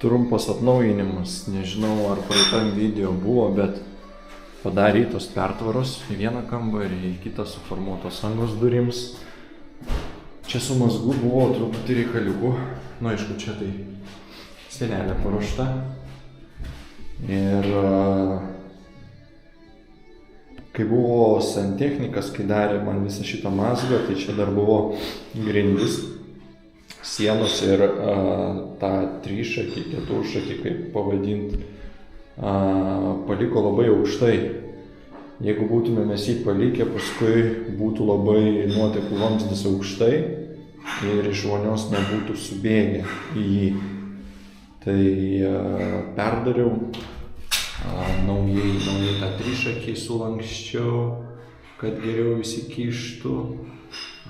trumpas atnaujinimas. Nežinau, ar praeitam video buvo, bet padarė tos pertvaros į vieną kambarį, į kitą suformuotos angos durims. Čia su mazgu buvo truputį reikaliukų. Nu, aišku, čia tai sienelė paruošta. Ir kai buvo santechnikas, kai darė man visą šitą mazgą, tai čia dar buvo grindis, sienos ir tą trišakį, keturšakį, kaip pavadinti, paliko labai aukštai. Jeigu būtume mes jį palikę, paskui būtų labai nuotekų vamzdis aukštai ir iš vonios nebūtų subėgę į jį. Tai perdariau, naujai tą trišakį sulanksčiau, kad geriau įsikištų.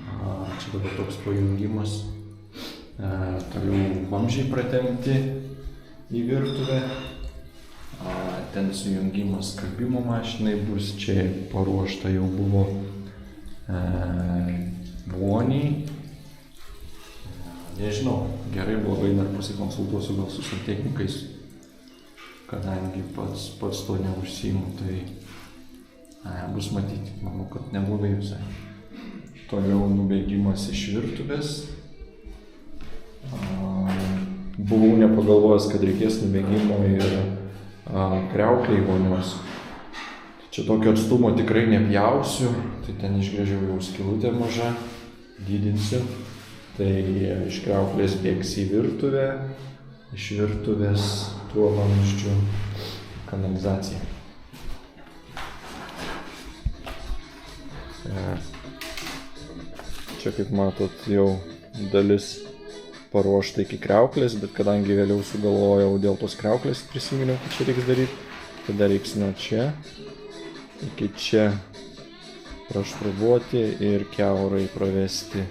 Čia dabar toks pajungimas. Toliau vamzdžiai pratempti į virtuvę. Ten sujungimas skalbimo mašinai bus, čia paruošta jau buvo voniai. Nežinau, gerai, blogai, dar pasikonsultuosiu gal su santechnikais, kadangi pats to neužsiimu, tai bus matyti, manau, kad neblogai visai. Toliau nubėgimas iš virtuvės. Buvau nepagalvojęs, kad reikės nubėgimo ir kriaukliai vonios. Čia tokio atstumo tikrai nepjausiu, tai ten išgręžiau jau skylutę mažą, didinsiu. Tai iš kriauklės bėgs į virtuvę, iš virtuvės tuo vamzdžiu kanalizacija. Čia, kaip matot, jau dalis paruošta iki kriauklės, bet kadangi vėliau sugalvojau dėl tos kriauklės, prisiminiau, kad čia reiks daryti, tada reiks nuo čia iki čia prašrubuoti ir kiaurai pravesti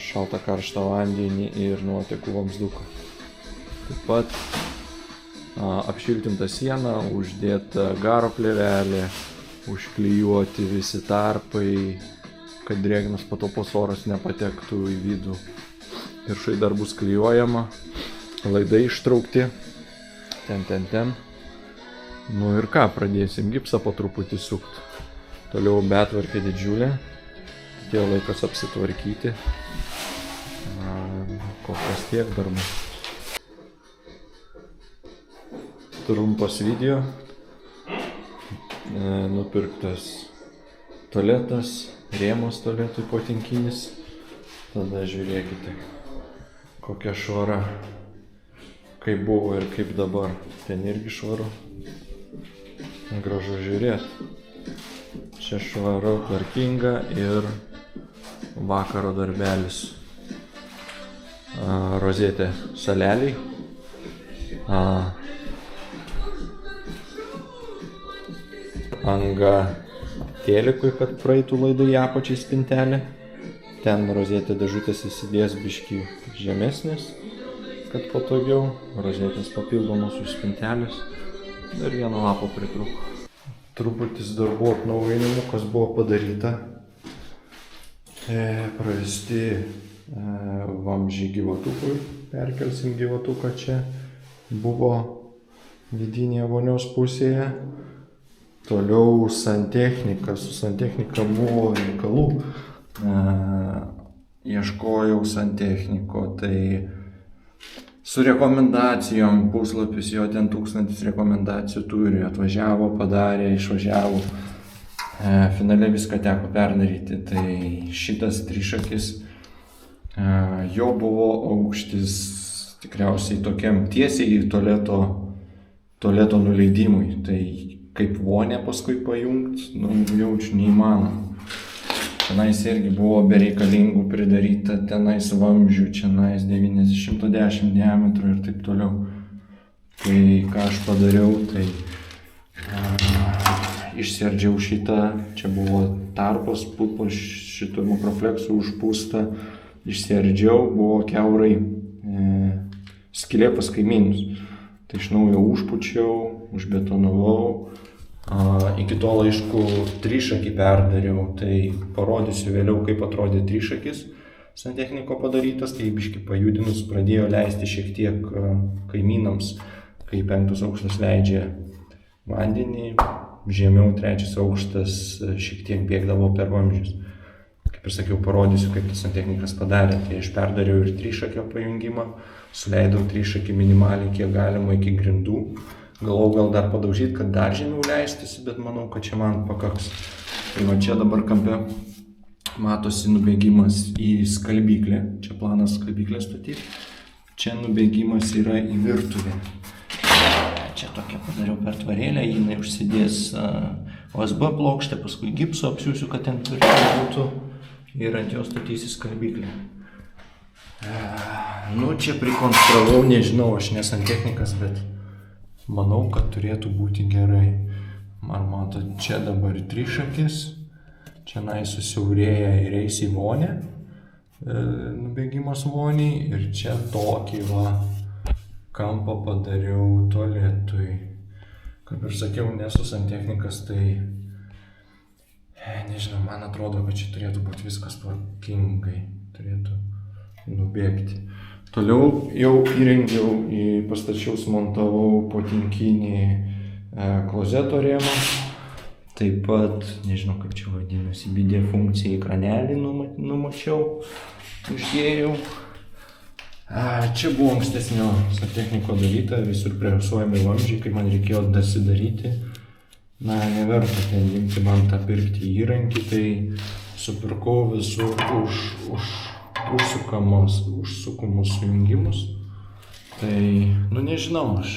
šaltą karštą vandenį ir nuotekų vamzduką. Taip pat apšiltinta siena, uždėta garo plėvelė, užklijuoti visi tarpai, kad drėgnas patalpos oras nepatektų į vidų. Viršai dar bus klijuojama, laidai ištraukti, ten. Nu ir ką, pradėsim gipsą po truputį sukti. Toliau betvarkė didžiulė, atėjo laikas apsitvarkyti. Kol kas tiek darbų. Trumpas video. Nupirktas tualetas, rėmas tualetui potinkinis. Tada žiūrėkite, kokia švara, kaip buvo ir kaip dabar. Ten irgi švaru. Gražu žiūrėti. Čia švaru, tvarkinga ir vakaro darbelis. Rozetė saleliai. Anga tėlikui, kad praeitų laidai į apačią spintelę. Ten rozetė dėžutės įsidės biškį žemesnės, kad patogiau. Rozetės papildomos už spintelės. Dar vieno lapo pritrūko. Truputis darbų atnaujinimų, kas buvo padaryta. Pravesti vamzdžiai gyvatukui. Perkelsim gyvatuką čia. Buvo vidinėje vonios pusėje. Toliau santechnika. Su santechnika buvo reikalų. Ieškojau santechniko, tai su rekomendacijom, puslapis jo ten 1000 rekomendacijų turi, atvažiavo, padarė, išvažiavo. Finale viską teko perdaryti, tai šitas trišakis, jo buvo aukštis tikriausiai tokiam tiesiai į tualeto nuleidimui, tai kaip vonę paskui pajungt, jaučiu neįmanoma. Tenais irgi buvo bereikalingų pridaryta, tenais vamzdžių, tenais 110 diametro ir taip toliau. Tai ką aš padariau, tai išsiardžiau šitą, čia buvo tarpas, putpos šitų mikrofleksų užpūsta, išsiardžiau, buvo kiaurai skylė pas kaimynus. Tai iš naujo užpučiau, užbetonavau. Iki tol, aišku, trišakį perdariau, tai parodysiu vėliau, kaip atrodė trišakis. santechniko padarytas, tai biškį pajudinus pradėjo leisti šiek tiek kaimynams, kai 5 aukštas leidžia vandenį, žemiau 3 aukštas šiek tiek bėgdavo per vamzdžius. Kaip ir sakiau, parodysiu, kaip tas santechnikas padarė. Tai aš perdariau ir trišakio pajungimą, suleidau trišakį minimaliai, kiek galima iki grindų. Galvojau gal dar padaužyti, kad dar žemiau leistusi, bet manau, kad čia man pakaks. Tai va čia dabar kampe matosi nubėgimas į skalbyklę. Čia planas skalbyklę statyti. Čia nubėgimas yra į virtuvę. Čia tokia padariau pertvarėlę, jinai užsidės OSB plokštę, paskui gipso apsiūsiu, kad ten tvirtai būtų ir ant jos statysi skalbyklę. Nu, čia prikonstravau, nežinau, aš nesantechnikas, bet manau, kad turėtų būti gerai. Man mato, čia dabar trišakis, čia susiaurėja ir eis į vonę, nubėgimas voniai, ir čia tokį kampą padariau tualetui. Kaip ir sakiau, nesu santechnikas, tai nežinau, man atrodo, kad čia turėtų būti viskas tvarkingai, turėtų nubėgti. Toliau jau įrengiau, pastačiau, sumontavau potinkinį klozeto rėmą. Taip pat, nežinau kaip čia vadinasi, bidė funkcijai kranelį numačiau, uždėjau. Čia buvo ankstesnio santechniko daryta, visur presuojami vamzdžiai, kai man reikėjo dasidaryti. Neverta ten imti man tą pirkti įrankį, tai supirkau visur užsukamus sujungimus. Tai, nežinau, aš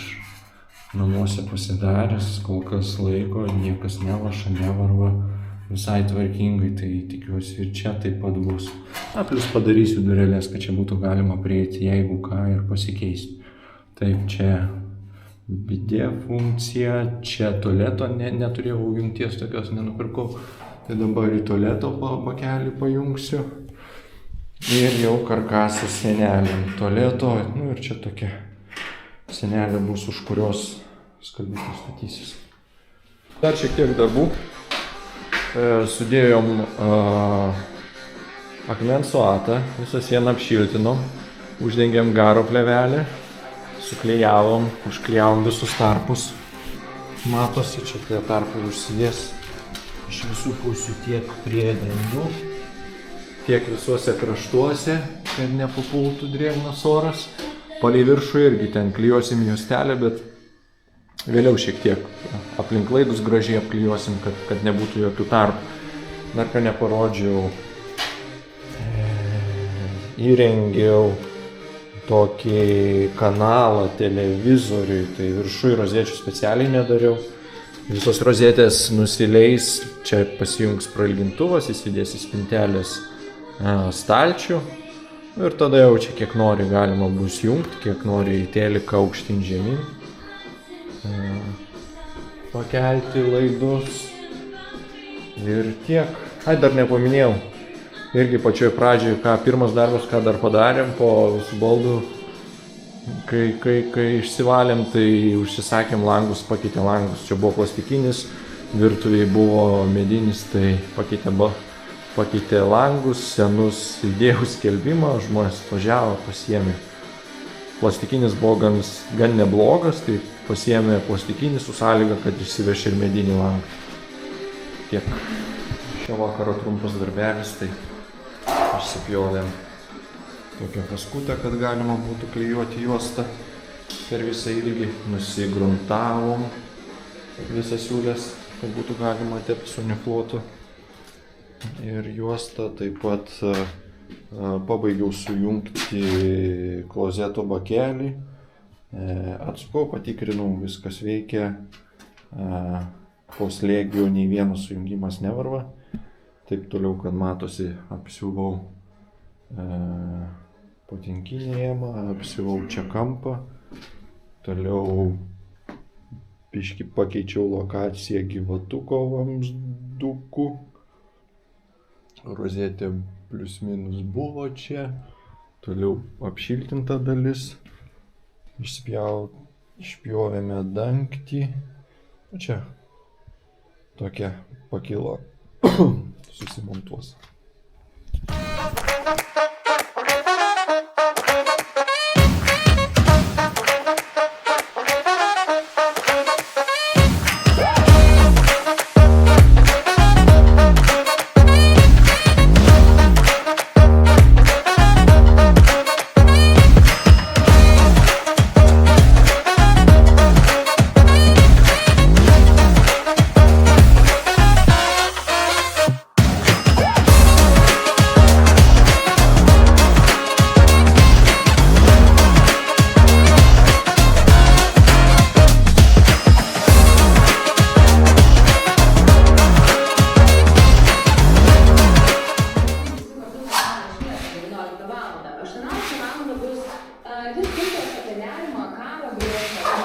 namuose pasidaręs, kol kas laiko, niekas nevaša, nevarva, visai tvarkingai, tai tikiuosi ir čia taip pat bus. Plius padarysiu durelės, kad čia būtų galima prieiti, jeigu ką, ir pasikeisti. Taip, čia bidė funkcija, čia tualeto neturėjau jungties, tokios nenupirkau, tai dabar į tualeto bakelį pajungsiu. Ir jau karkasas sienelėm tualeto, ir čia tokia sienelė bus, už kurios skalbyklės statysis. Dar šiek tiek darbų. Sudėjom akmens suatą, visą sieną apšiltinom, uždengėm garo plėvelę, suklijavom, užklijavom visus tarpus. Matosi, čia tie tarpai užsidės iš visų pusių, tiek prie grindų, tiek visuose kraštuose, kad nepapultų drėgnas oras. Palei viršų irgi ten klijuosim juostelę, bet vėliau šiek tiek aplink laidus gražiai apklijuosim, kad nebūtų jokių tarpų. Dar ką neparodžiau, įrengiau tokį kanalą televizoriui, tai viršui rozečių specialiai nedariau. Visos rozetės nusileis, čia pasijungs prailgintuvas, įsidės į spintelės stalčių. Ir tada jau čia kiek nori galima bus jungti, kiek nori į teliką aukštyn žemyn. Pakelti laidus. Ir tiek. Dar nepaminėjau. Irgi pačioj pradžioj, pirmas darbas, ką dar padarėm po visų baldų, kai išsivalėm, tai užsisakėm langus, pakeitė langus. Čia buvo plastikinis, virtuviai buvo medinis, tai pakeitė langus, senus, įdėjau skelbimą, žmonės atvažiavo, pasiėmė. Plastikinis buvo gan neblogas, tai pasiėmė plastikinį su sąlyga, kad išsiveš ir medinį langą. Tiek. Šio vakaro trumpas darbelis, tai išsipjovėm tokią paskutę, kad galima būtų klijuoti juostą per visą ilgį. Nusigruntavom visas siūlės, kad būtų galima tepti su niflotu. Ir juostą taip pat pabaigiau sujungti klozeto bakelį. Atsukau, patikrinau, viskas veikia. Po slėgiu nei vienas sujungimas nevarva. Taip toliau, kad matosi, apsiuvau potinkinį rėmą, apsiuvau čia kampą. Toliau biškį pakeičiau lokaciją gyvatuko vamzdukų. Rozetė plius minus buvo čia. Toliau apšiltinta dalis. Išpjovėme dangtį. O čia tokia pakilo. Susimontuos. nerimą, karo grėsmę,